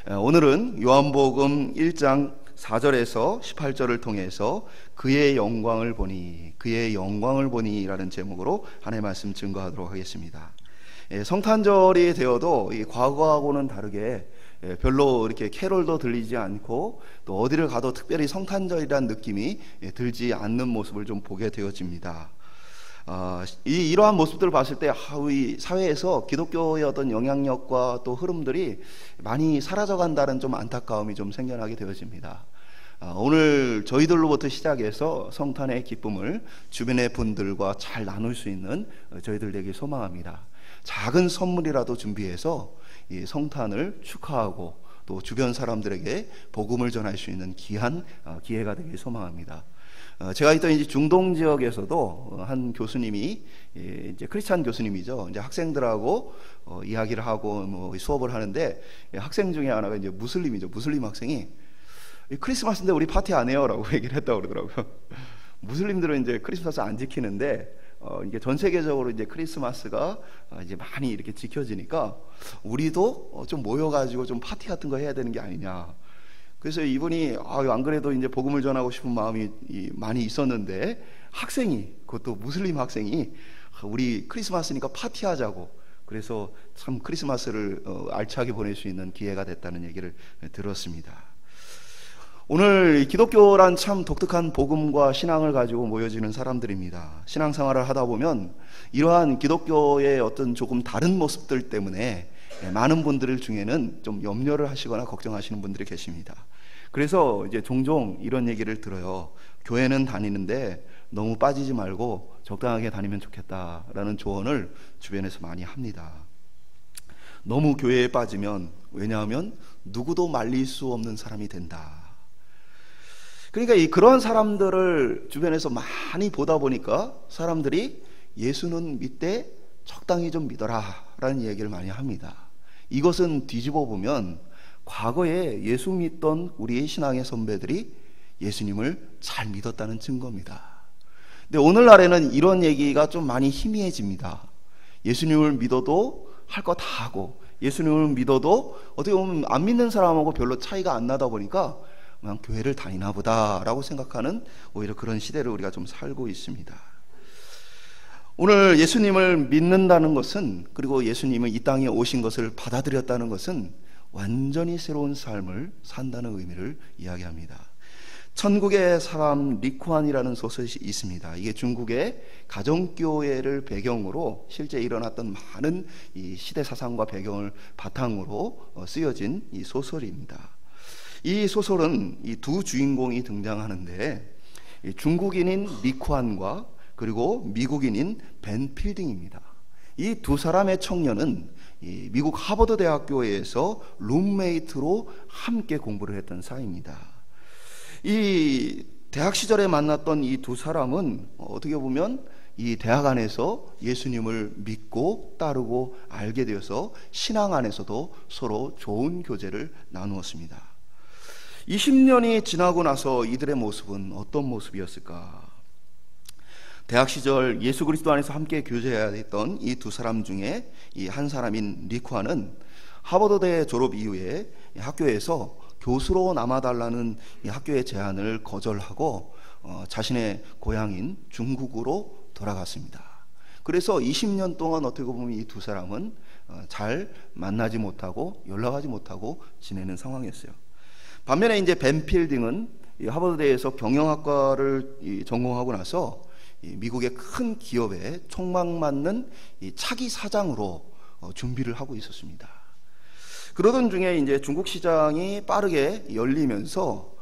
오늘은 요한복음 1장 4절에서 18절을 통해서 그의 영광을 보니 라는 제목으로 하나님의 말씀 증거하도록 하겠습니다. 성탄절이 되어도 과거하고는 다르게 별로 이렇게 캐롤도 들리지 않고 또 어디를 가도 특별히 성탄절이라는 느낌이 들지 않는 모습을 좀 보게 되어집니다. 이러한 모습들을 봤을 때 우리 사회에서 기독교의 어떤 영향력과 또 흐름들이 많이 사라져간다는 좀 안타까움이 좀 생겨나게 되어집니다. 오늘 저희들로부터 시작해서 성탄의 기쁨을 주변의 분들과 잘 나눌 수 있는 저희들 되길 소망합니다. 작은 선물이라도 준비해서 이 성탄을 축하하고 또 주변 사람들에게 복음을 전할 수 있는 귀한 기회가 되길 소망합니다. 제가 있던 이제 중동 지역에서도 한 교수님이 이제 크리스찬 교수님이죠. 이제 학생들하고 이야기를 하고 뭐 수업을 하는데 학생 중에 하나가 이제 무슬림이죠. 무슬림 학생이 크리스마스인데 우리 파티 안 해요라고 얘기를 했다고 그러더라고요. 무슬림들은 이제 크리스마스 안 지키는데 이게 전 세계적으로 이제 크리스마스가 이제 많이 이렇게 지켜지니까 우리도 좀 모여가지고 좀 파티 같은 거 해야 되는 게 아니냐. 그래서 이분이 안 그래도 이제 복음을 전하고 싶은 마음이 많이 있었는데 그것도 무슬림 학생이 우리 크리스마스니까 파티하자고 그래서 참 크리스마스를 알차게 보낼 수 있는 기회가 됐다는 얘기를 들었습니다. 오늘 기독교란 참 독특한 복음과 신앙을 가지고 모여지는 사람들입니다. 신앙생활을 하다 보면 이러한 기독교의 어떤 조금 다른 모습들 때문에 많은 분들 중에는 좀 염려를 하시거나 걱정하시는 분들이 계십니다. 그래서 이제 종종 이런 얘기를 들어요. 교회는 다니는데 너무 빠지지 말고 적당하게 다니면 좋겠다라는 조언을 주변에서 많이 합니다. 너무 교회에 빠지면 왜냐하면 누구도 말릴 수 없는 사람이 된다. 그러니까 그런 사람들을 주변에서 많이 보다 보니까 사람들이 예수는 믿되 적당히 좀 믿어라 라는 얘기를 많이 합니다. 이것은 뒤집어 보면 과거에 예수 믿던 우리의 신앙의 선배들이 예수님을 잘 믿었다는 증거입니다. 근데 오늘날에는 이런 얘기가 좀 많이 희미해집니다. 예수님을 믿어도 할 거 다 하고 예수님을 믿어도 어떻게 보면 안 믿는 사람하고 별로 차이가 안 나다 보니까 그냥 교회를 다니나 보다 라고 생각하는 오히려 그런 시대를 우리가 좀 살고 있습니다. 오늘 예수님을 믿는다는 것은 그리고 예수님은 이 땅에 오신 것을 받아들였다는 것은 완전히 새로운 삶을 산다는 의미를 이야기합니다. 천국의 사람 리쿠안이라는 소설이 있습니다. 이게 중국의 가정교회를 배경으로 실제 일어났던 많은 이 시대 사상과 배경을 바탕으로 쓰여진 이 소설입니다. 이 소설은 이 두 주인공이 등장하는데 중국인인 리쿠안과 그리고 미국인인 벤 필딩입니다. 이 두 사람의 청년은 미국 하버드 대학교에서 룸메이트로 함께 공부를 했던 사이입니다. 이 대학 시절에 만났던 이 두 사람은 어떻게 보면 이 대학 안에서 예수님을 믿고 따르고 알게 되어서 신앙 안에서도 서로 좋은 교제를 나누었습니다. 20년이 지나고 나서 이들의 모습은 어떤 모습이었을까? 대학 시절 예수 그리스도 안에서 함께 교제해야 했던 이 두 사람 중에 이 한 사람인 리쿠안은 하버드대 졸업 이후에 학교에서 교수로 남아달라는 이 학교의 제안을 거절하고 자신의 고향인 중국으로 돌아갔습니다. 그래서 20년 동안 어떻게 보면 이 두 사람은 잘 만나지 못하고 연락하지 못하고 지내는 상황이었어요. 반면에 이제 벤 필딩은 하버드대에서 경영학과를 전공하고 나서 미국의 큰 기업에 촉망 맞는 차기 사장으로 준비를 하고 있었습니다. 그러던 중에 이제 중국 시장이 빠르게 열리면서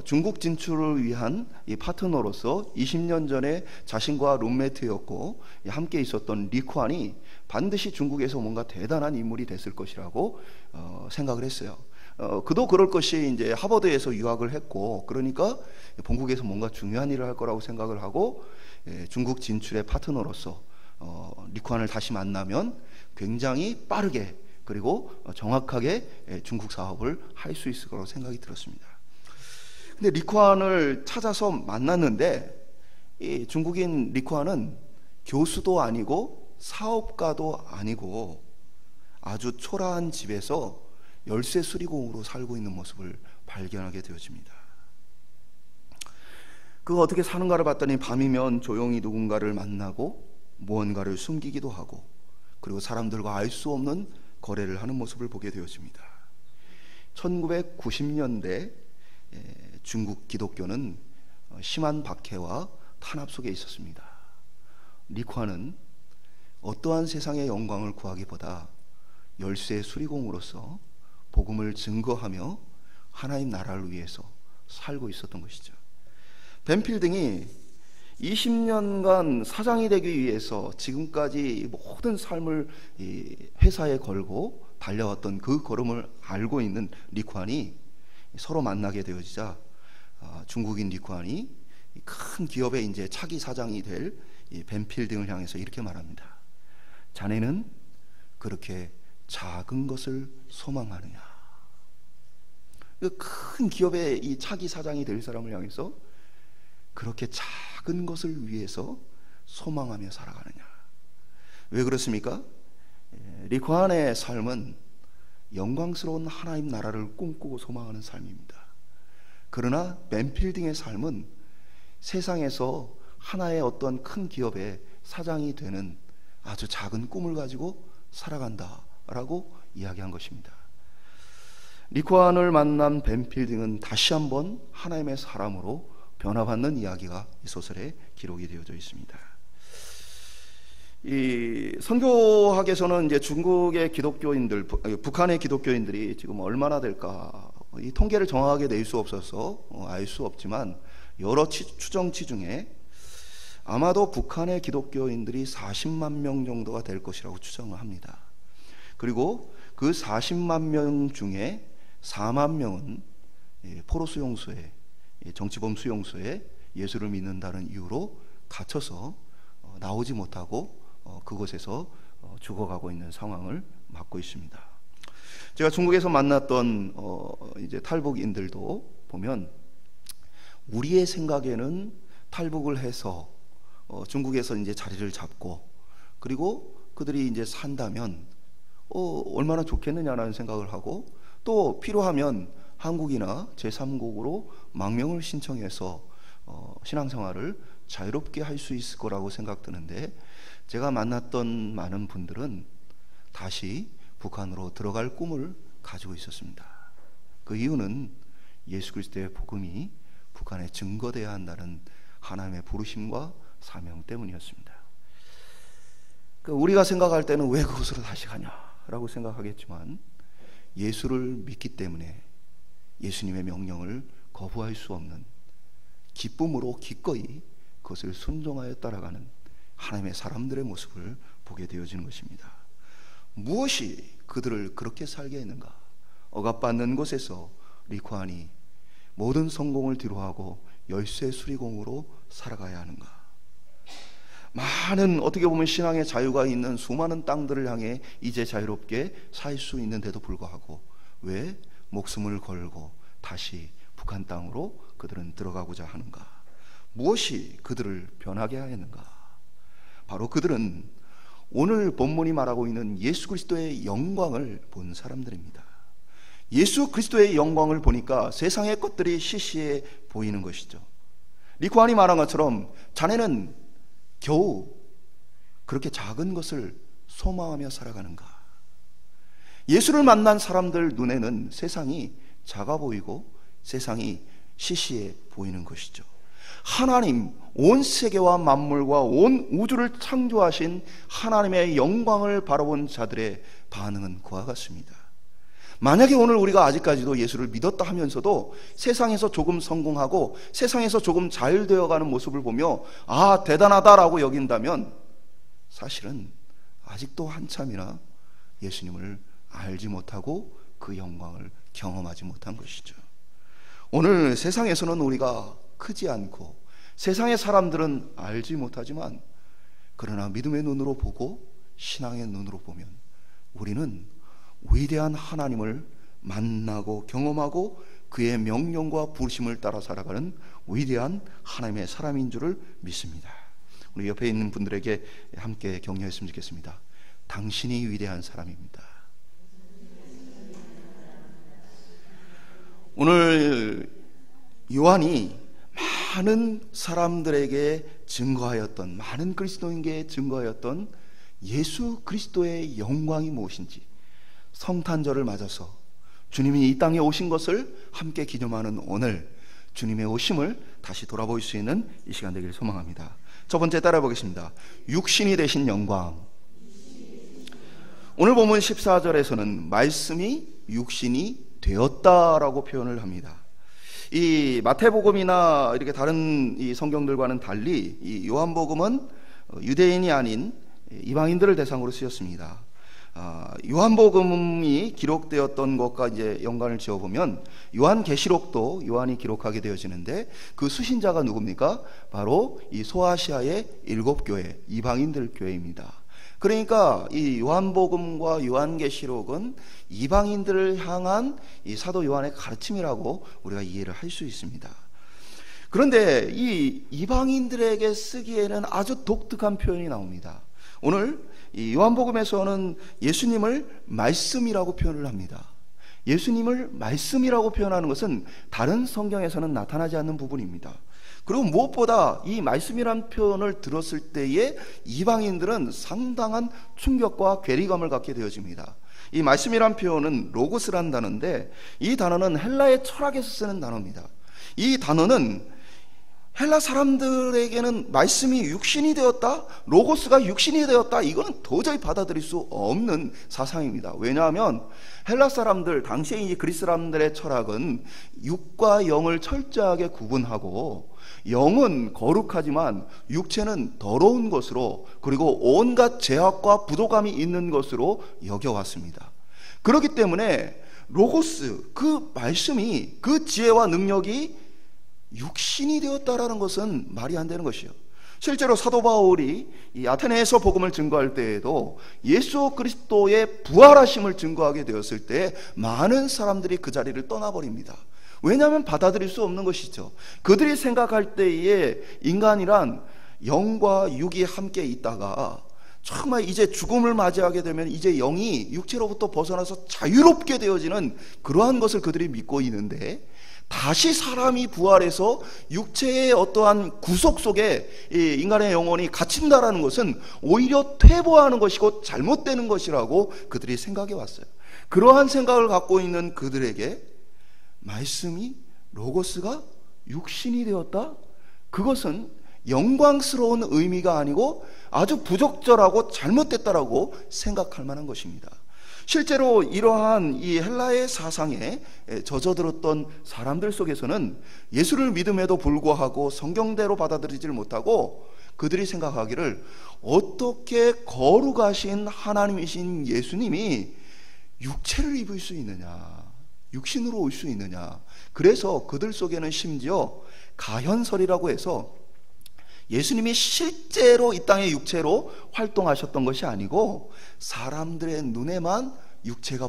중국 진출을 위한 이 파트너로서 20년 전에 자신과 룸메이트였고 함께 있었던 리쿠안이 반드시 중국에서 뭔가 대단한 인물이 됐을 것이라고 생각을 했어요. 그도 그럴 것이 이제 하버드에서 유학을 했고 그러니까 본국에서 뭔가 중요한 일을 할 거라고 생각을 하고 중국 진출의 파트너로서 리쿠안을 다시 만나면 굉장히 빠르게 그리고 정확하게 중국 사업을 할 수 있을 거라고 생각이 들었습니다. 근데 리쿠안을 찾아서 만났는데 이 중국인 리쿠안은 교수도 아니고 사업가도 아니고 아주 초라한 집에서 열쇠 수리공으로 살고 있는 모습을 발견하게 되어집니다. 그가 어떻게 사는가를 봤더니 밤이면 조용히 누군가를 만나고 무언가를 숨기기도 하고, 그리고 사람들과 알 수 없는 거래를 하는 모습을 보게 되어집니다. 1990년대 중국 기독교는 심한 박해와 탄압 속에 있었습니다. 리ኳ는 어떠한 세상의 영광을 구하기보다 열쇠 수리공으로서 복음을 증거하며 하나님 나라를 위해서 살고 있었던 것이죠. 벤필딩이 20년간 사장이 되기 위해서 지금까지 모든 삶을 회사에 걸고 달려왔던 그 걸음을 알고 있는 리ኳ니 서로 만나게 되어지자 중국인 리ኳ니 큰 기업의 이제 차기 사장이 될 벤필딩을 향해서 이렇게 말합니다. 자네는 그렇게 작은 것을 소망하느냐? 큰 기업의 이 차기 사장이 될 사람을 향해서 그렇게 작은 것을 위해서 소망하며 살아가느냐? 왜 그렇습니까? 리ኳ안의 삶은 영광스러운 하나님 나라를 꿈꾸고 소망하는 삶입니다. 그러나 벤필딩의 삶은 세상에서 하나의 어떤 큰 기업의 사장이 되는 아주 작은 꿈을 가지고 살아간다라고 이야기한 것입니다. 리ኳ안을 만난 벤필딩은 다시 한번 하나님의 사람으로 변화받는 이야기가 이 소설에 기록이 되어져 있습니다. 이 선교학에서는 이제 중국의 기독교인들, 북한의 기독교인들이 지금 얼마나 될까, 이 통계를 정확하게 낼 수 없어서 알 수 없지만 여러 추정치 중에 아마도 북한의 기독교인들이 40만 명 정도가 될 것이라고 추정을 합니다. 그리고 그 40만 명 중에 4만 명은 포로 수용소에, 정치범 수용소에 예수를 믿는다는 이유로 갇혀서 나오지 못하고 그곳에서 죽어가고 있는 상황을 맞고 있습니다. 제가 중국에서 만났던 이제 탈북인들도 보면 우리의 생각에는 탈북을 해서 중국에서 이제 자리를 잡고 그리고 그들이 이제 산다면 얼마나 좋겠느냐라는 생각을 하고, 또 필요하면 한국이나 제3국으로 망명을 신청해서 신앙생활을 자유롭게 할 수 있을 거라고 생각드는데, 제가 만났던 많은 분들은 다시 북한으로 들어갈 꿈을 가지고 있었습니다. 그 이유는 예수 그리스도의 복음이 북한에 증거되어야 한다는 하나님의 부르심과 사명 때문이었습니다. 우리가 생각할 때는 왜 그곳으로 다시 가냐라고 생각하겠지만, 예수를 믿기 때문에 예수님의 명령을 거부할 수 없는 기쁨으로 기꺼이 그것을 순종하여 따라가는 하나님의 사람들의 모습을 보게 되어지는 것입니다. 무엇이 그들을 그렇게 살게 했는가? 억압받는 곳에서 리ኳ안이 모든 성공을 뒤로하고 열쇠 수리공으로 살아가야 하는가? 많은 어떻게 보면 신앙의 자유가 있는 수많은 땅들을 향해 이제 자유롭게 살 수 있는데도 불구하고 왜 목숨을 걸고 다시 북한 땅으로 그들은 들어가고자 하는가? 무엇이 그들을 변하게 하였는가? 바로 그들은 오늘 본문이 말하고 있는 예수 그리스도의 영광을 본 사람들입니다. 예수 그리스도의 영광을 보니까 세상의 것들이 시시해 보이는 것이죠. 리ኳ안이 말한 것처럼 자네는 겨우 그렇게 작은 것을 소망하며 살아가는가? 예수를 만난 사람들 눈에는 세상이 작아 보이고 세상이 시시해 보이는 것이죠. 하나님, 온 세계와 만물과 온 우주를 창조하신 하나님의 영광을 바라본 자들의 반응은 그와 같습니다. 만약에 오늘 우리가 아직까지도 예수를 믿었다 하면서도 세상에서 조금 성공하고 세상에서 조금 잘 되어가는 모습을 보며 아, 대단하다라고 여긴다면 사실은 아직도 한참이나 예수님을 알지 못하고 그 영광을 경험하지 못한 것이죠. 오늘 세상에서는 우리가 크지 않고 세상의 사람들은 알지 못하지만, 그러나 믿음의 눈으로 보고 신앙의 눈으로 보면 우리는 위대한 하나님을 만나고 경험하고 그의 명령과 부르심을 따라 살아가는 위대한 하나님의 사람인 줄을 믿습니다. 우리 옆에 있는 분들에게 함께 격려했으면 좋겠습니다. 당신이 위대한 사람입니다. 오늘 요한이 많은 사람들에게 증거하였던, 많은 그리스도인에게 증거하였던 예수 그리스도의 영광이 무엇인지, 성탄절을 맞아서 주님이 이 땅에 오신 것을 함께 기념하는 오늘, 주님의 오심을 다시 돌아볼 수 있는 이 시간 되기를 소망합니다. 첫 번째 따라 보겠습니다. 육신이 되신 영광. 오늘 본문 14절에서는 말씀이 육신이 되었다라고 표현을 합니다. 이 마태복음이나 이렇게 다른 이 성경들과는 달리 이 요한복음은 유대인이 아닌 이방인들을 대상으로 쓰였습니다. 요한복음이 기록되었던 것과 이제 연관을 지어보면 요한계시록도 요한이 기록하게 되어지는데 그 수신자가 누굽니까? 바로 이 소아시아의 7교회, 이방인들 교회입니다. 그러니까 이 요한복음과 요한계시록은 이방인들을 향한 이 사도 요한의 가르침이라고 우리가 이해를 할 수 있습니다. 그런데 이 이방인들에게 쓰기에는 아주 독특한 표현이 나옵니다. 오늘 이 요한복음에서는 예수님을 말씀이라고 표현을 합니다. 예수님을 말씀이라고 표현하는 것은 다른 성경에서는 나타나지 않는 부분입니다. 그리고 무엇보다 이 말씀이란 표현을 들었을 때에 이방인들은 상당한 충격과 괴리감을 갖게 되어집니다. 이 말씀이란 표현은 로고스란 단어인데 이 단어는 헬라의 철학에서 쓰는 단어입니다. 이 단어는 헬라 사람들에게는 말씀이 육신이 되었다, 로고스가 육신이 되었다, 이거는 도저히 받아들일 수 없는 사상입니다. 왜냐하면 헬라 사람들, 당시에 이 그리스 사람들의 철학은 육과 영을 철저하게 구분하고 영은 거룩하지만 육체는 더러운 것으로, 그리고 온갖 죄악과 부도감이 있는 것으로 여겨왔습니다. 그렇기 때문에 로고스, 그 말씀이, 그 지혜와 능력이 육신이 되었다라는 것은 말이 안 되는 것이요. 실제로 사도 바울이 이 아테네에서 복음을 증거할 때에도 예수 그리스도의 부활하심을 증거하게 되었을 때 많은 사람들이 그 자리를 떠나버립니다. 왜냐하면 받아들일 수 없는 것이죠. 그들이 생각할 때에 인간이란 영과 육이 함께 있다가 정말 이제 죽음을 맞이하게 되면 이제 영이 육체로부터 벗어나서 자유롭게 되어지는 그러한 것을 그들이 믿고 있는데, 다시 사람이 부활해서 육체의 어떠한 구속 속에 이 인간의 영혼이 갇힌다라는 것은 오히려 퇴보하는 것이고 잘못되는 것이라고 그들이 생각해 왔어요. 그러한 생각을 갖고 있는 그들에게 말씀이, 로고스가 육신이 되었다? 그것은 영광스러운 의미가 아니고 아주 부적절하고 잘못됐다라고 생각할 만한 것입니다. 실제로 이러한 이 헬라의 사상에 젖어들었던 사람들 속에서는 예수를 믿음에도 불구하고 성경대로 받아들이지를 못하고 그들이 생각하기를 어떻게 거룩하신 하나님이신 예수님이 육체를 입을 수 있느냐, 육신으로 올 수 있느냐. 그래서 그들 속에는 심지어 가현설이라고 해서 예수님이 실제로 이 땅의 육체로 활동하셨던 것이 아니고 사람들의 눈에만 육체로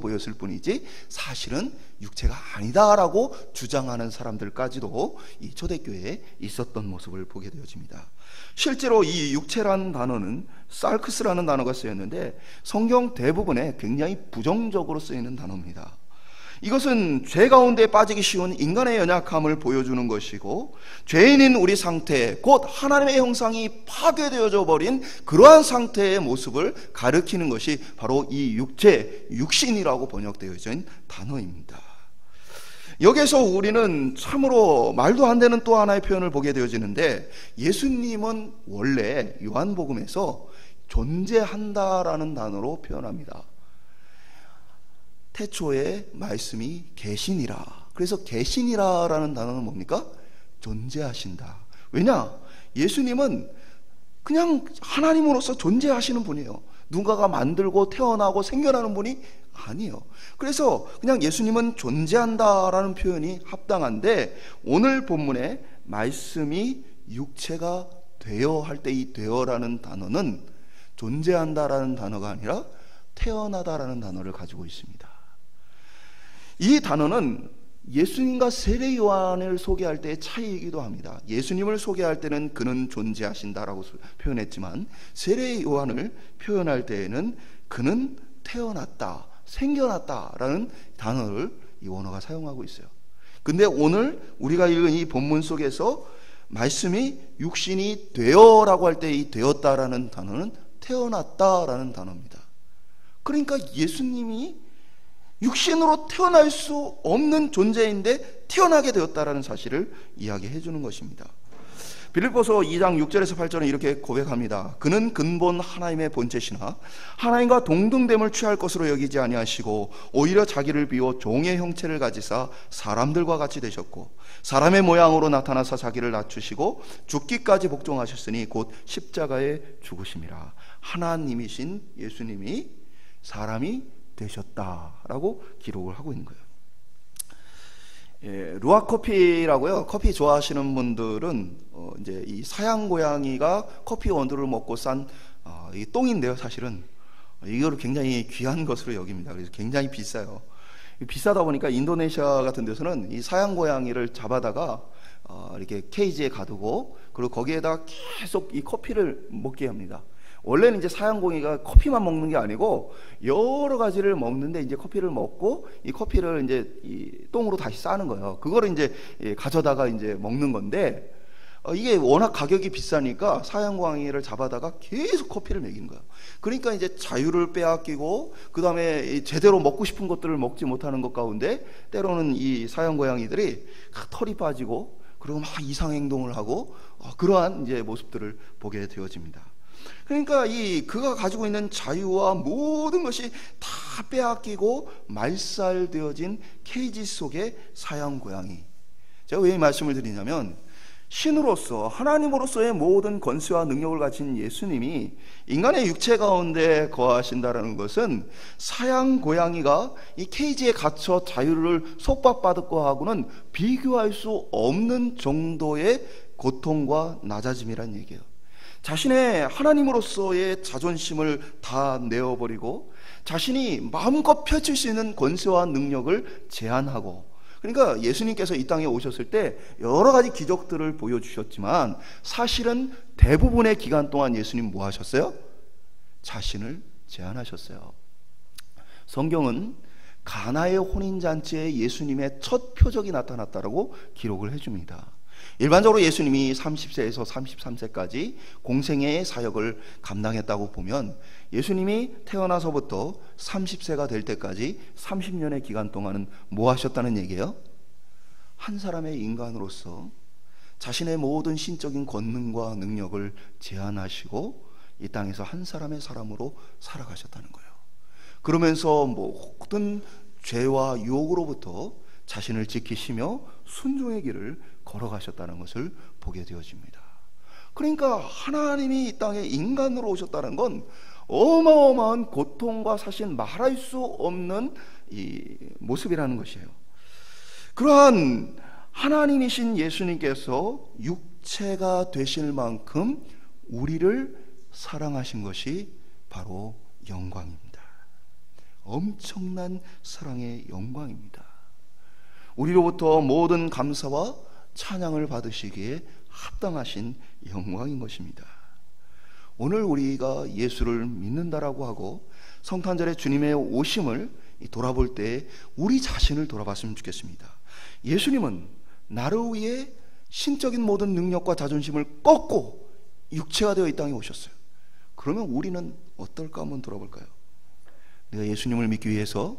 보였을 뿐이지 사실은 육체가 아니다라고 주장하는 사람들까지도 이 초대교회에 있었던 모습을 보게 되어집니다. 실제로 이 육체라는 단어는 sarcas라는 단어가 쓰였는데 성경 대부분에 굉장히 부정적으로 쓰이는 단어입니다. 이것은 죄 가운데 빠지기 쉬운 인간의 연약함을 보여주는 것이고, 죄인인 우리 상태, 곧 하나님의 형상이 파괴되어져 버린 그러한 상태의 모습을 가리키는 것이 바로 이 육체, 육신이라고 번역되어진 단어입니다. 여기에서 우리는 참으로 말도 안 되는 또 하나의 표현을 보게 되어지는데, 예수님은 원래 요한복음에서 존재한다라는 단어로 표현합니다. 태초에 말씀이 계시니라. 그래서 계시니라라는 단어는 뭡니까? 존재하신다. 왜냐? 예수님은 그냥 하나님으로서 존재하시는 분이에요. 누군가가 만들고 태어나고 생겨나는 분이 아니에요. 그래서 그냥 예수님은 존재한다라는 표현이 합당한데, 오늘 본문에 말씀이 육체가 되어 할 때 이 되어라는 단어는 존재한다라는 단어가 아니라 태어나다라는 단어를 가지고 있습니다. 이 단어는 예수님과 세례 요한을 소개할 때의 차이이기도 합니다. 예수님을 소개할 때는 그는 존재하신다라고 표현했지만, 세례 요한을 표현할 때에는 그는 태어났다, 생겨났다라는 단어를 이 원어가 사용하고 있어요. 근데 오늘 우리가 읽은 이 본문 속에서 말씀이 육신이 되어라고 할 때 이 되었다라는 단어는 태어났다라는 단어입니다. 그러니까 예수님이 육신으로 태어날 수 없는 존재인데 태어나게 되었다라는 사실을 이야기해 주는 것입니다. 빌립보서 2장 6절에서 8절은 이렇게 고백합니다. 그는 근본 하나님의 본체시나 하나님과 동등됨을 취할 것으로 여기지 아니하시고 오히려 자기를 비워 종의 형체를 가지사 사람들과 같이 되셨고 사람의 모양으로 나타나사 자기를 낮추시고 죽기까지 복종하셨으니 곧 십자가에 죽으심이라. 하나님이신 예수님이 사람이 되셨다라고 기록을 하고 있는 거예요. 루아 커피라고요. 커피 좋아하시는 분들은 이제 이 사양 고양이가 커피 원두를 먹고 싼 이 똥인데요. 사실은 이거를 굉장히 귀한 것으로 여깁니다. 그래서 굉장히 비싸요. 비싸다 보니까 인도네시아 같은 데서는 이 사양 고양이를 잡아다가 이렇게 케이지에 가두고 그리고 거기에다 계속 이 커피를 먹게 합니다. 원래는 이제 사양고양이가 커피만 먹는 게 아니고 여러 가지를 먹는데 이제 커피를 먹고 이 커피를 이제 이 똥으로 다시 싸는 거예요. 그거를 이제 가져다가 이제 먹는 건데 이게 워낙 가격이 비싸니까 사양고양이를 잡아다가 계속 커피를 먹인 거예요. 그러니까 이제 자유를 빼앗기고 그 다음에 제대로 먹고 싶은 것들을 먹지 못하는 것 가운데 때로는 이 사양고양이들이 털이 빠지고 그리고 막 이상행동을 하고 그러한 이제 모습들을 보게 되어집니다. 그러니까 그가 가지고 있는 자유와 모든 것이 다 빼앗기고 말살되어진 케이지 속의 사양 고양이. 제가 왜 이 말씀을 드리냐면 신으로서 하나님으로서의 모든 권세와 능력을 가진 예수님이 인간의 육체 가운데 거하신다는 것은 사양 고양이가 이 케이지에 갇혀 자유를 속박받고 하고는 비교할 수 없는 정도의 고통과 낮아짐이란 얘기예요. 자신의 하나님으로서의 자존심을 다 내어버리고 자신이 마음껏 펼칠 수 있는 권세와 능력을 제한하고, 그러니까 예수님께서 이 땅에 오셨을 때 여러 가지 기적들을 보여주셨지만 사실은 대부분의 기간 동안 예수님 뭐 하셨어요? 자신을 제한하셨어요. 성경은 가나의 혼인잔치에 예수님의 첫 표적이 나타났다라고 기록을 해줍니다. 일반적으로 예수님이 30세에서 33세까지 공생애의 사역을 감당했다고 보면 예수님이 태어나서부터 30세가 될 때까지 30년의 기간 동안은 뭐 하셨다는 얘기예요? 한 사람의 인간으로서 자신의 모든 신적인 권능과 능력을 제한하시고 이 땅에서 한 사람의 사람으로 살아가셨다는 거예요. 그러면서 모든 죄와 유혹으로부터 자신을 지키시며 순종의 길을 걸어가셨다는 것을 보게 되어집니다. 그러니까 하나님이 이 땅에 인간으로 오셨다는 건 어마어마한 고통과 사실 말할 수 없는 이 모습이라는 것이에요. 그러한 하나님이신 예수님께서 육체가 되실 만큼 우리를 사랑하신 것이 바로 영광입니다. 엄청난 사랑의 영광입니다. 우리로부터 모든 감사와 찬양을 받으시기에 합당하신 영광인 것입니다. 오늘 우리가 예수를 믿는다라고 하고 성탄절에 주님의 오심을 돌아볼 때 우리 자신을 돌아봤으면 좋겠습니다. 예수님은 나를 위해 신적인 모든 능력과 자존심을 꺾고 육체가 되어 이 땅에 오셨어요. 그러면 우리는 어떨까 한번 돌아볼까요? 내가 예수님을 믿기 위해서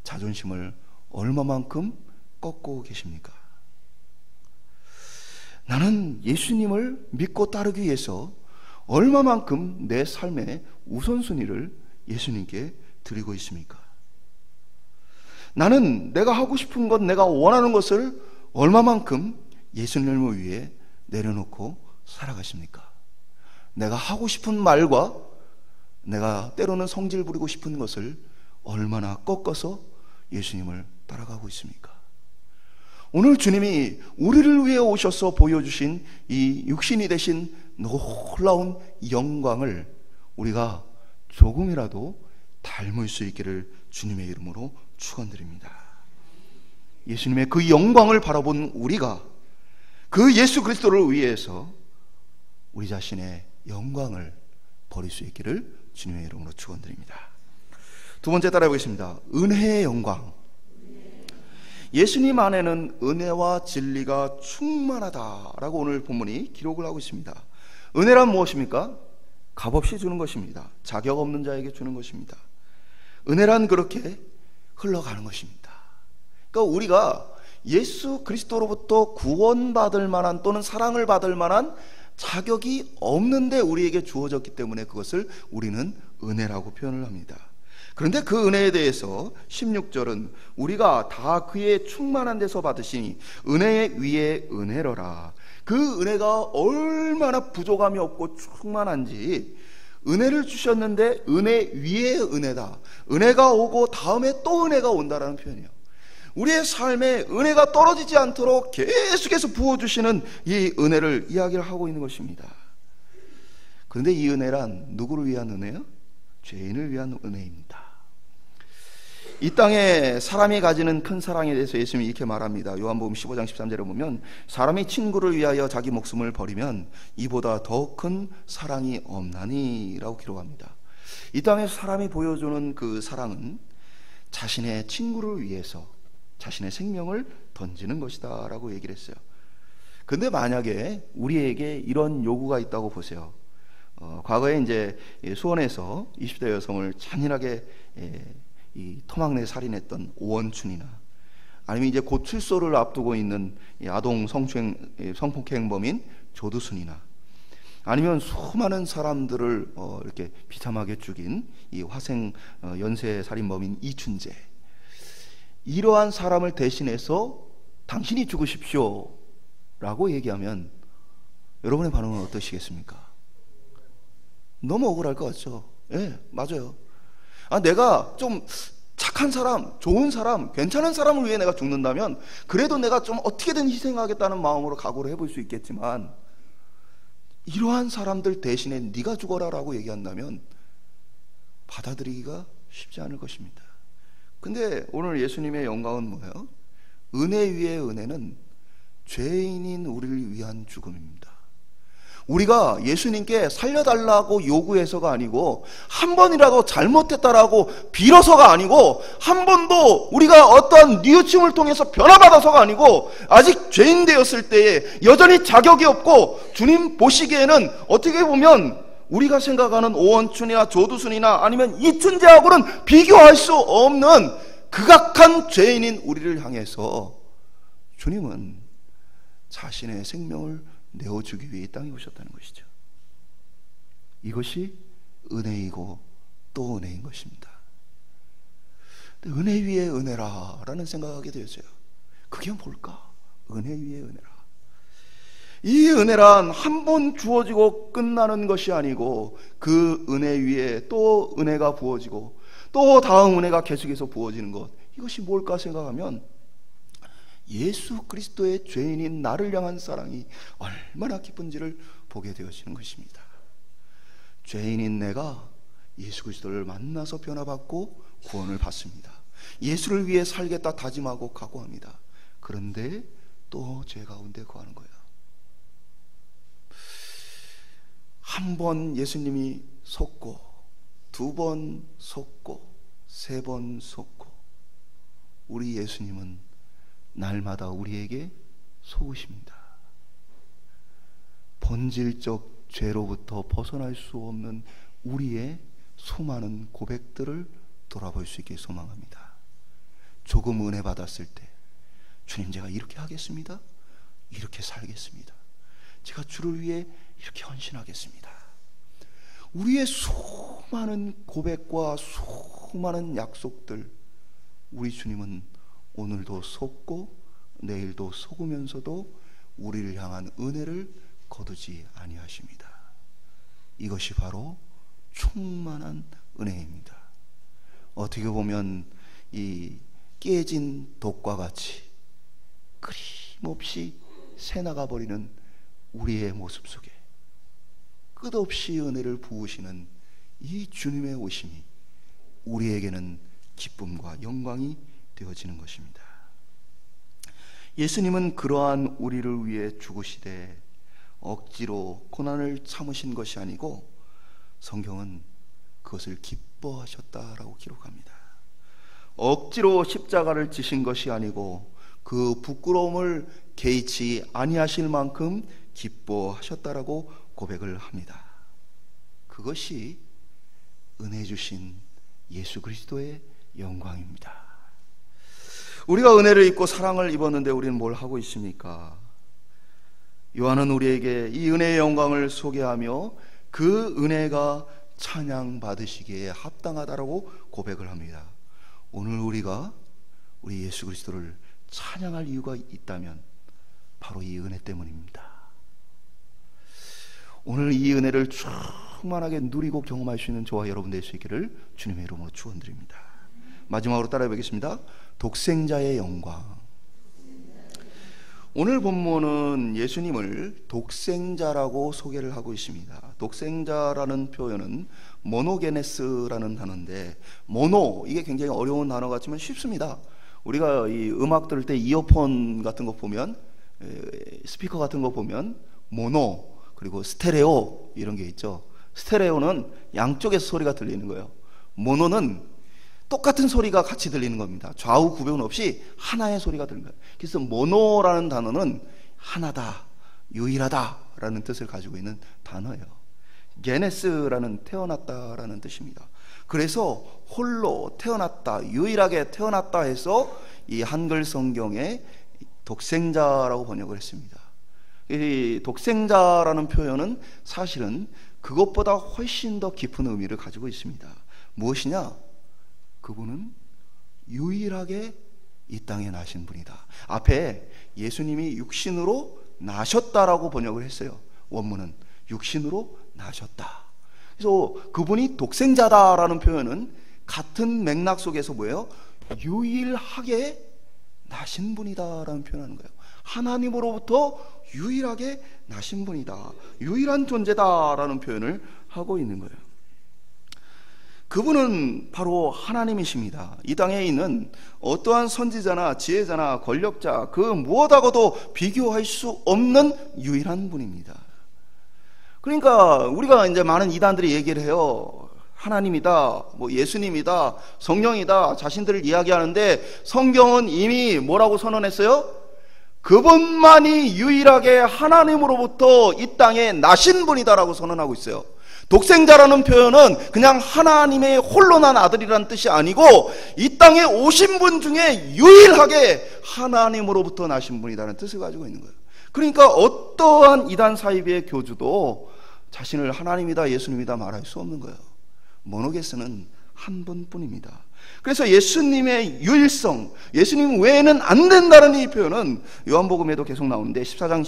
자존심을 얼마만큼 꺾고 계십니까? 나는 예수님을 믿고 따르기 위해서 얼마만큼 내 삶의 우선순위를 예수님께 드리고 있습니까? 나는 내가 하고 싶은 것, 내가 원하는 것을 얼마만큼 예수님을 위해 내려놓고 살아가십니까? 내가 하고 싶은 말과 내가 때로는 성질 부리고 싶은 것을 얼마나 꺾어서 예수님을 따라가고 있습니까? 오늘 주님이 우리를 위해 오셔서 보여주신 이 육신이 되신 놀라운 영광을 우리가 조금이라도 닮을 수 있기를 주님의 이름으로 축원드립니다. 예수님의 그 영광을 바라본 우리가 그 예수 그리스도를 위해서 우리 자신의 영광을 버릴 수 있기를 주님의 이름으로 축원드립니다. 두 번째 따라해 보겠습니다. 은혜의 영광. 예수님 안에는 은혜와 진리가 충만하다라고 오늘 본문이 기록을 하고 있습니다. 은혜란 무엇입니까? 값없이 주는 것입니다. 자격 없는 자에게 주는 것입니다. 은혜란 그렇게 흘러가는 것입니다. 그러니까 우리가 예수 그리스도로부터 구원받을 만한 또는 사랑을 받을 만한 자격이 없는데 우리에게 주어졌기 때문에 그것을 우리는 은혜라고 표현을 합니다. 그런데 그 은혜에 대해서 16절은 우리가 다 그의 충만한 데서 받으시니 은혜 위에 은혜로라. 그 은혜가 얼마나 부족함이 없고 충만한지, 은혜를 주셨는데 은혜 위에 은혜다. 은혜가 오고 다음에 또 은혜가 온다라는 표현이에요. 우리의 삶에 은혜가 떨어지지 않도록 계속해서 부어주시는 이 은혜를 이야기를 하고 있는 것입니다. 그런데 이 은혜란 누구를 위한 은혜요? 죄인을 위한 은혜입니다. 이 땅에 사람이 가지는 큰 사랑에 대해서 예수님이 이렇게 말합니다. 요한복음 15장 13절에 보면 사람이 친구를 위하여 자기 목숨을 버리면 이보다 더 큰 사랑이 없나니 라고 기록합니다. 이 땅에서 사람이 보여주는 그 사랑은 자신의 친구를 위해서 자신의 생명을 던지는 것이다 라고 얘기를 했어요. 근데 만약에 우리에게 이런 요구가 있다고 보세요. 과거에 이제 수원에서 20대 여성을 잔인하게 이 토막내 살인했던 오원춘이나, 아니면 이제 곧 출소를 앞두고 있는 아동 성폭행범인 조두순이나, 아니면 수많은 사람들을 이렇게 비참하게 죽인 이 화생 연쇄 살인범인 이춘재, 이러한 사람을 대신해서 당신이 죽으십시오 라고 얘기하면 여러분의 반응은 어떠시겠습니까? 너무 억울할 것 같죠? 예, 맞아요. 내가 좀 착한 사람, 좋은 사람, 괜찮은 사람을 위해 내가 죽는다면 그래도 내가 좀 어떻게든 희생하겠다는 마음으로 각오를 해볼 수 있겠지만, 이러한 사람들 대신에 네가 죽어라 라고 얘기한다면 받아들이기가 쉽지 않을 것입니다. 근데 오늘 예수님의 영광은 뭐예요? 은혜 위에 은혜는 죄인인 우리를 위한 죽음입니다. 우리가 예수님께 살려달라고 요구해서가 아니고, 한 번이라도 잘못했다라고 빌어서가 아니고, 한 번도 우리가 어떠한 뉘우침을 통해서 변화받아서가 아니고, 아직 죄인 되었을 때에 여전히 자격이 없고 주님 보시기에는 어떻게 보면 우리가 생각하는 오원춘이나 조두순이나 아니면 이춘재하고는 비교할 수 없는 극악한 죄인인 우리를 향해서 주님은 자신의 생명을 내어주기 위해 이 땅에 오셨다는 것이죠. 이것이 은혜이고 또 은혜인 것입니다. 은혜 위에 은혜라라는 생각하게 되었어요. 그게 뭘까? 은혜 위에 은혜라. 이 은혜란 한 번 주어지고 끝나는 것이 아니고, 그 은혜 위에 또 은혜가 부어지고 또 다음 은혜가 계속해서 부어지는 것, 이것이 뭘까 생각하면 예수 그리스도의 죄인인 나를 향한 사랑이 얼마나 깊은지를 보게 되어지는 것입니다. 죄인인 내가 예수 그리스도를 만나서 변화받고 구원을 받습니다. 예수를 위해 살겠다 다짐하고 각오합니다. 그런데 또 죄 가운데 거하는 거예요. 한 번 예수님이 속고, 두 번 속고, 세 번 속고, 우리 예수님은 날마다 우리에게 속으십니다. 본질적 죄로부터 벗어날 수 없는 우리의 수많은 고백들을 돌아볼 수 있게 소망합니다. 조금 은혜 받았을 때, 주님 제가 이렇게 하겠습니다, 이렇게 살겠습니다, 제가 주를 위해 이렇게 헌신하겠습니다. 우리의 수많은 고백과 수많은 약속들, 우리 주님은 오늘도 속고 내일도 속으면서도 우리를 향한 은혜를 거두지 아니하십니다. 이것이 바로 충만한 은혜입니다. 어떻게 보면 이 깨진 돛과 같이 끊임없이 새나가 버리는 우리의 모습 속에 끝없이 은혜를 부으시는 이 주님의 오심이 우리에게는 기쁨과 영광이 되어지는 것입니다. 예수님은 그러한 우리를 위해 죽으시되 억지로 고난을 참으신 것이 아니고, 성경은 그것을 기뻐하셨다라고 기록합니다. 억지로 십자가를 지신 것이 아니고 그 부끄러움을 개의치 아니하실 만큼 기뻐하셨다라고 고백을 합니다. 그것이 은혜 주신 예수 그리스도의 영광입니다. 우리가 은혜를 입고 사랑을 입었는데 우리는 뭘 하고 있습니까? 요한은 우리에게 이 은혜의 영광을 소개하며 그 은혜가 찬양 받으시기에 합당하다라고 고백을 합니다. 오늘 우리가 우리 예수 그리스도를 찬양할 이유가 있다면 바로 이 은혜 때문입니다. 오늘 이 은혜를 충만하게 누리고 경험할 수 있는 저와 여러분 될 수 있기를 주님의 이름으로 축원드립니다. 마지막으로 따라해 보겠습니다. 독생자의 영광. 오늘 본문은 예수님을 독생자라고 소개를 하고 있습니다. 독생자라는 표현은 모노게네스라는 단어인데, 모노, 이게 굉장히 어려운 단어 같지만 쉽습니다. 우리가 이 음악 들을 때 이어폰 같은 거 보면, 스피커 같은 거 보면 모노, 그리고 스테레오 이런 게 있죠. 스테레오는 양쪽에서 소리가 들리는 거예요. 모노는 똑같은 소리가 같이 들리는 겁니다. 좌우 구분 없이 하나의 소리가 들리는 거예요. 그래서 모노라는 단어는 하나다, 유일하다 라는 뜻을 가지고 있는 단어예요. 게네스라는 태어났다라는 뜻입니다. 그래서 홀로 태어났다, 유일하게 태어났다 해서 이 한글 성경에 독생자라고 번역을 했습니다. 이 독생자라는 표현은 사실은 그것보다 훨씬 더 깊은 의미를 가지고 있습니다. 무엇이냐? 그분은 유일하게 이 땅에 나신 분이다. 앞에 예수님이 육신으로 나셨다라고 번역을 했어요. 원문은 육신으로 나셨다. 그래서 그분이 독생자다라는 표현은 같은 맥락 속에서 뭐예요? 유일하게 나신 분이다라는 표현하는 거예요. 하나님으로부터 유일하게 나신 분이다, 유일한 존재다라는 표현을 하고 있는 거예요. 그분은 바로 하나님이십니다. 이 땅에 있는 어떠한 선지자나 지혜자나 권력자 그 무엇하고도 비교할 수 없는 유일한 분입니다. 그러니까 우리가 이제 많은 이단들이 얘기를 해요. 하나님이다, 뭐 예수님이다, 성령이다 자신들을 이야기하는데 성경은 이미 뭐라고 선언했어요? 그분만이 유일하게 하나님으로부터 이 땅에 나신 분이다라고 선언하고 있어요. 독생자라는 표현은 그냥 하나님의 홀로 난 아들이라는 뜻이 아니고 이 땅에 오신 분 중에 유일하게 하나님으로부터 나신 분이라는 뜻을 가지고 있는 거예요. 그러니까 어떠한 이단 사이비의 교주도 자신을 하나님이다, 예수님이다 말할 수 없는 거예요. 모노게스는 한 분뿐입니다. 그래서 예수님의 유일성, 예수님 외에는 안 된다는 이 표현은 요한복음에도 계속 나오는데 14장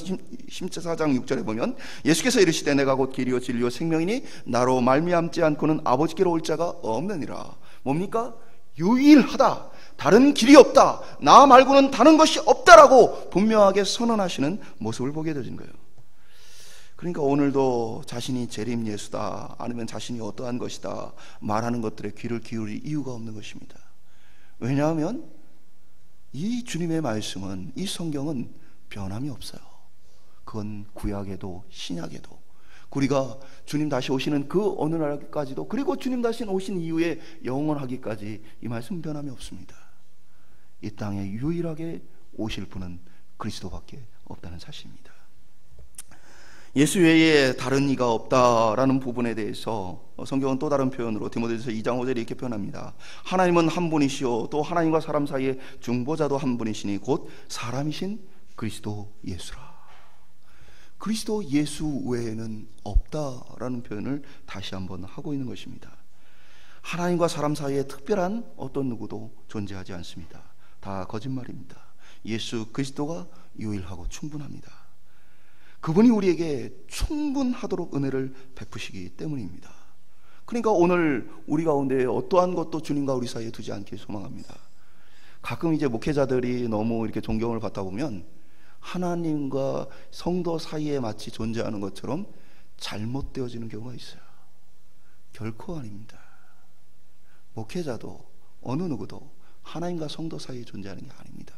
6절에 보면 예수께서 이르시되 내가 곧 길이요 진리요 생명이니 나로 말미암지 않고는 아버지께로 올 자가 없느니라. 뭡니까? 유일하다, 다른 길이 없다, 나 말고는 다른 것이 없다라고 분명하게 선언하시는 모습을 보게 되는 거예요. 그러니까 오늘도 자신이 재림 예수다, 아니면 자신이 어떠한 것이다 말하는 것들에 귀를 기울일 이유가 없는 것입니다. 왜냐하면 이 주님의 말씀은, 이 성경은 변함이 없어요. 그건 구약에도 신약에도, 우리가 주님 다시 오시는 그 어느 날까지도, 그리고 주님 다시 오신 이후에 영원하기까지 이 말씀 변함이 없습니다. 이 땅에 유일하게 오실 분은 그리스도밖에 없다는 사실입니다. 예수 외에 다른 이가 없다라는 부분에 대해서 성경은 또 다른 표현으로 디모데전서 2장 5절에 이렇게 표현합니다. 하나님은 한 분이시요 또 하나님과 사람 사이에 중보자도 한 분이시니 곧 사람이신 그리스도 예수라. 그리스도 예수 외에는 없다라는 표현을 다시 한번 하고 있는 것입니다. 하나님과 사람 사이에 특별한 어떤 누구도 존재하지 않습니다. 다 거짓말입니다. 예수 그리스도가 유일하고 충분합니다. 그분이 우리에게 충분하도록 은혜를 베푸시기 때문입니다. 그러니까 오늘 우리 가운데 어떠한 것도 주님과 우리 사이에 두지 않길 소망합니다. 가끔 이제 목회자들이 너무 이렇게 존경을 받다 보면 하나님과 성도 사이에 마치 존재하는 것처럼 잘못되어지는 경우가 있어요. 결코 아닙니다. 목회자도 어느 누구도 하나님과 성도 사이에 존재하는 게 아닙니다.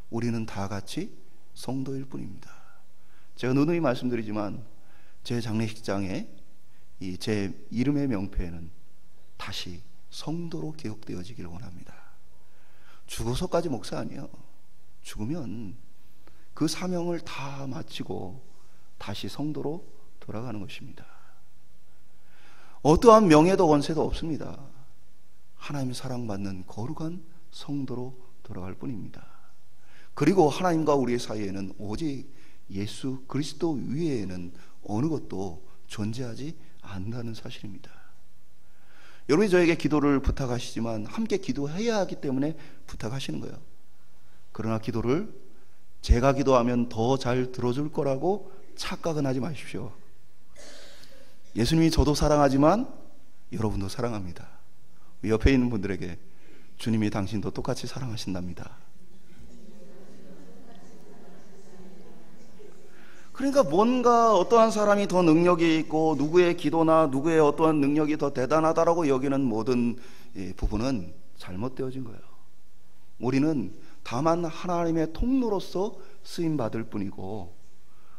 우리는 다 같이 성도일 뿐입니다. 제가 누누이 말씀드리지만 제 장례식장에 이 제 이름의 명패에는 다시 성도로 기억되어지기를 원합니다. 죽어서까지 목사 아니에요. 죽으면 그 사명을 다 마치고 다시 성도로 돌아가는 것입니다. 어떠한 명예도 권세도 없습니다. 하나님의 사랑받는 거룩한 성도로 돌아갈 뿐입니다. 그리고 하나님과 우리의 사이에는 오직 예수 그리스도 위에는 어느 것도 존재하지 않는다는 사실입니다. 여러분이 저에게 기도를 부탁하시지만 함께 기도해야 하기 때문에 부탁하시는 거예요. 그러나 기도를 제가 기도하면 더 잘 들어줄 거라고 착각은 하지 마십시오. 예수님이 저도 사랑하지만 여러분도 사랑합니다. 옆에 있는 분들에게 주님이 당신도 똑같이 사랑하신답니다. 그러니까 뭔가 어떠한 사람이 더 능력이 있고 누구의 기도나 누구의 어떠한 능력이 더 대단하다라고 여기는 모든 부분은 잘못되어진 거예요. 우리는 다만 하나님의 통로로서 쓰임받을 뿐이고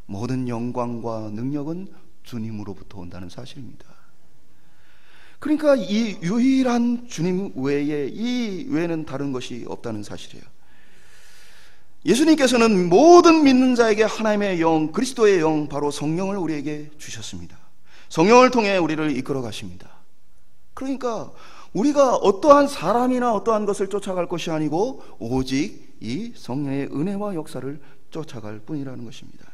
모든 영광과 능력은 주님으로부터 온다는 사실입니다. 그러니까 이 유일한 주님 외에 이 외에는 다른 것이 없다는 사실이에요. 예수님께서는 모든 믿는 자에게 하나님의 영, 그리스도의 영, 바로 성령을 우리에게 주셨습니다. 성령을 통해 우리를 이끌어 가십니다. 그러니까 우리가 어떠한 사람이나 어떠한 것을 쫓아갈 것이 아니고 오직 이 성령의 은혜와 역사를 쫓아갈 뿐이라는 것입니다.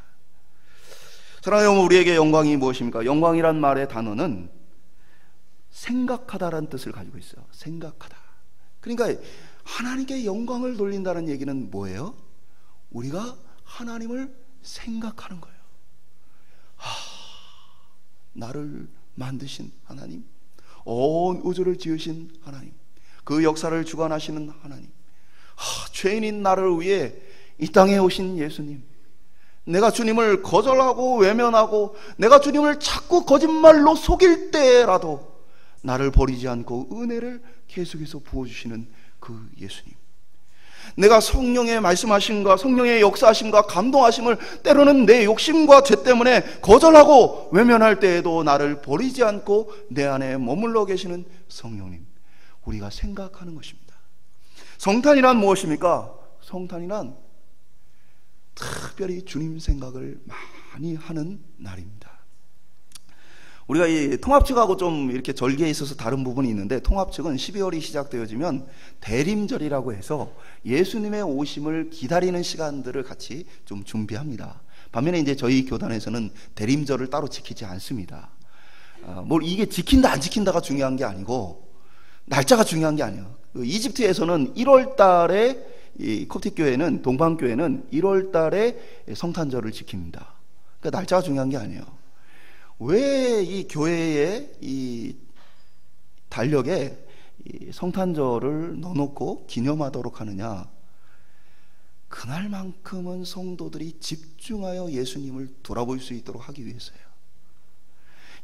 사랑하는 여러분, 우리에게 영광이 무엇입니까? 영광이란 말의 단어는 생각하다라는 뜻을 가지고 있어요. 생각하다. 그러니까 하나님께 영광을 돌린다는 얘기는 뭐예요? 우리가 하나님을 생각하는 거예요. 나를 만드신 하나님, 온 우주를 지으신 하나님, 그 역사를 주관하시는 하나님, 죄인인 나를 위해 이 땅에 오신 예수님, 내가 주님을 거절하고 외면하고 내가 주님을 자꾸 거짓말로 속일 때라도 나를 버리지 않고 은혜를 계속해서 부어주시는 그 예수님, 내가 성령의 말씀하심과 성령의 역사하심과 감동하심을 때로는 내 욕심과 죄 때문에 거절하고 외면할 때에도 나를 버리지 않고 내 안에 머물러 계시는 성령님, 우리가 생각하는 것입니다. 성탄이란 무엇입니까? 성탄이란 특별히 주님 생각을 많이 하는 날입니다. 우리가 이 통합측하고 좀 이렇게 절기에 있어서 다른 부분이 있는데, 통합측은 12월이 시작되어지면 대림절이라고 해서 예수님의 오심을 기다리는 시간들을 같이 좀 준비합니다. 반면에 이제 저희 교단에서는 대림절을 따로 지키지 않습니다. 뭘 이게 지킨다 안 지킨다가 중요한 게 아니고 날짜가 중요한 게 아니에요. 이집트에서는 1월 달에 이 콥틱 교회는, 동방교회는 1월 달에 성탄절을 지킵니다. 그러니까 날짜가 중요한 게 아니에요. 왜 이 교회의 이 달력에 이 성탄절을 넣어놓고 기념하도록 하느냐? 그날만큼은 성도들이 집중하여 예수님을 돌아볼 수 있도록 하기 위해서예요.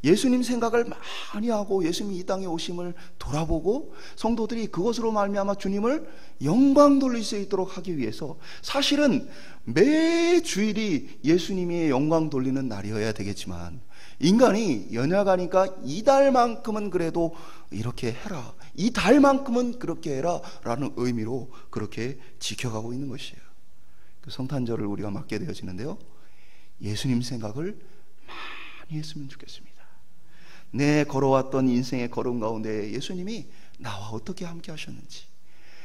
예수님 생각을 많이 하고 예수님이 이 땅에 오심을 돌아보고 성도들이 그것으로 말미암아 주님을 영광 돌릴 수 있도록 하기 위해서, 사실은 매 주일이 예수님이 영광 돌리는 날이어야 되겠지만 인간이 연약하니까 이달만큼은 그래도 이렇게 해라, 이 달만큼은 그렇게 해라 라는 의미로 그렇게 지켜가고 있는 것이에요. 그 성탄절을 우리가 맞게 되어지는데요, 예수님 생각을 많이 했으면 좋겠습니다. 내 걸어왔던 인생의 걸음 가운데 예수님이 나와 어떻게 함께 하셨는지,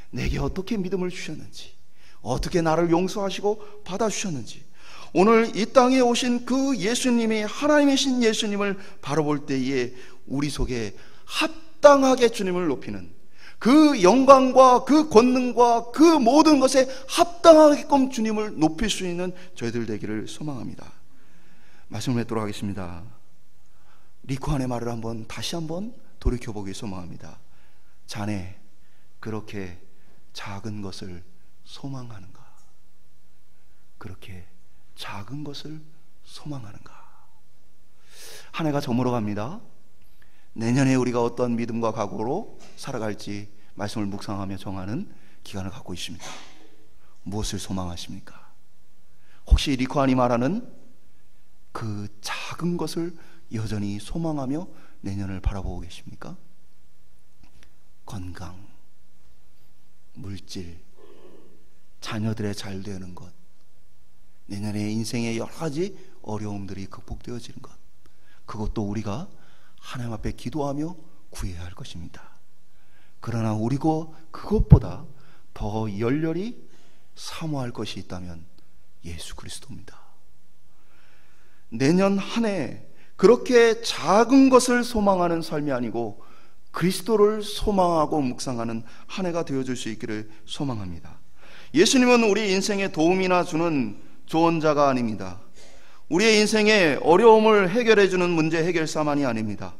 내게 어떻게 믿음을 주셨는지, 어떻게 나를 용서하시고 받아주셨는지, 오늘 이 땅에 오신 그 예수님이 하나님이신 예수님을 바라볼 때에 우리 속에 합당하게 주님을 높이는 그 영광과 그 권능과 그 모든 것에 합당하게끔 주님을 높일 수 있는 저희들 되기를 소망합니다. 말씀을 맺도록 하겠습니다. 리코안의 말을 다시 한번 돌이켜보기 소망합니다. 자네 그렇게 작은 것을 소망하는가? 그렇게 작은 것을 소망하는가? 한 해가 저물어 갑니다. 내년에 우리가 어떤 믿음과 각오로 살아갈지 말씀을 묵상하며 정하는 기간을 갖고 있습니다. 무엇을 소망하십니까? 혹시 리코안이 말하는 그 작은 것을 여전히 소망하며 내년을 바라보고 계십니까? 건강, 물질, 자녀들의 잘 되는 것, 내년에 인생의 여러 가지 어려움들이 극복되어지는 것, 그것도 우리가 하나님 앞에 기도하며 구해야 할 것입니다. 그러나 우리가 그것보다 더 열렬히 사모할 것이 있다면 예수 그리스도입니다. 내년 한 해 그렇게 작은 것을 소망하는 삶이 아니고 그리스도를 소망하고 묵상하는 한 해가 되어줄 수 있기를 소망합니다. 예수님은 우리 인생에 도움이나 주는 조언자가 아닙니다. 우리의 인생에 어려움을 해결해주는 문제 해결사만이 아닙니다.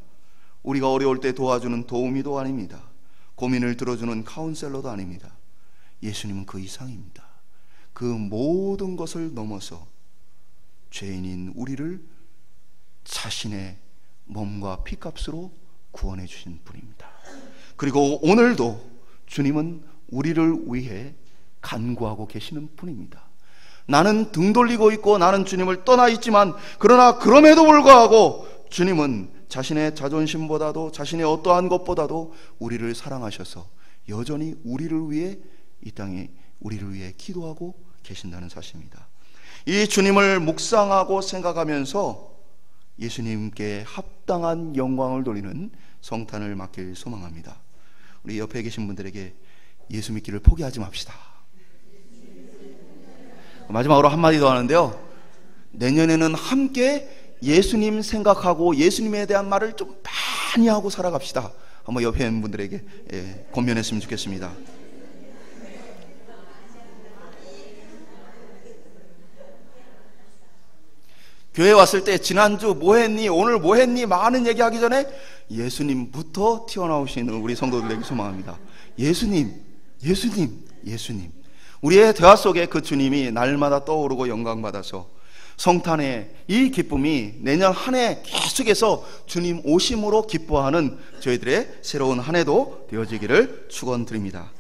우리가 어려울 때 도와주는 도우미도 아닙니다. 고민을 들어주는 카운셀러도 아닙니다. 예수님은 그 이상입니다. 그 모든 것을 넘어서 죄인인 우리를 자신의 몸과 피값으로 구원해 주신 분입니다. 그리고 오늘도 주님은 우리를 위해 간구하고 계시는 분입니다. 나는 등 돌리고 있고 나는 주님을 떠나 있지만, 그러나 그럼에도 불구하고 주님은 자신의 자존심보다도 자신의 어떠한 것보다도 우리를 사랑하셔서 여전히 우리를 위해 이 땅에 우리를 위해 기도하고 계신다는 사실입니다. 이 주님을 묵상하고 생각하면서 예수님께 합당한 영광을 돌리는 성탄을 맞길 소망합니다. 우리 옆에 계신 분들에게 예수 믿기를 포기하지 맙시다. 마지막으로 한마디 더 하는데요, 내년에는 함께 예수님 생각하고 예수님에 대한 말을 좀 많이 하고 살아갑시다. 한번 옆에 있는 분들에게 권면했으면 좋겠습니다. 교회 왔을 때 지난주 뭐 했니? 오늘 뭐 했니? 많은 얘기하기 전에 예수님부터 튀어나오시는 우리 성도들에게 소망합니다. 예수님, 예수님, 예수님. 우리의 대화 속에 그 주님이 날마다 떠오르고 영광받아서 성탄의 이 기쁨이 내년 한 해 계속해서 주님 오심으로 기뻐하는 저희들의 새로운 한 해도 되어지기를 축원드립니다.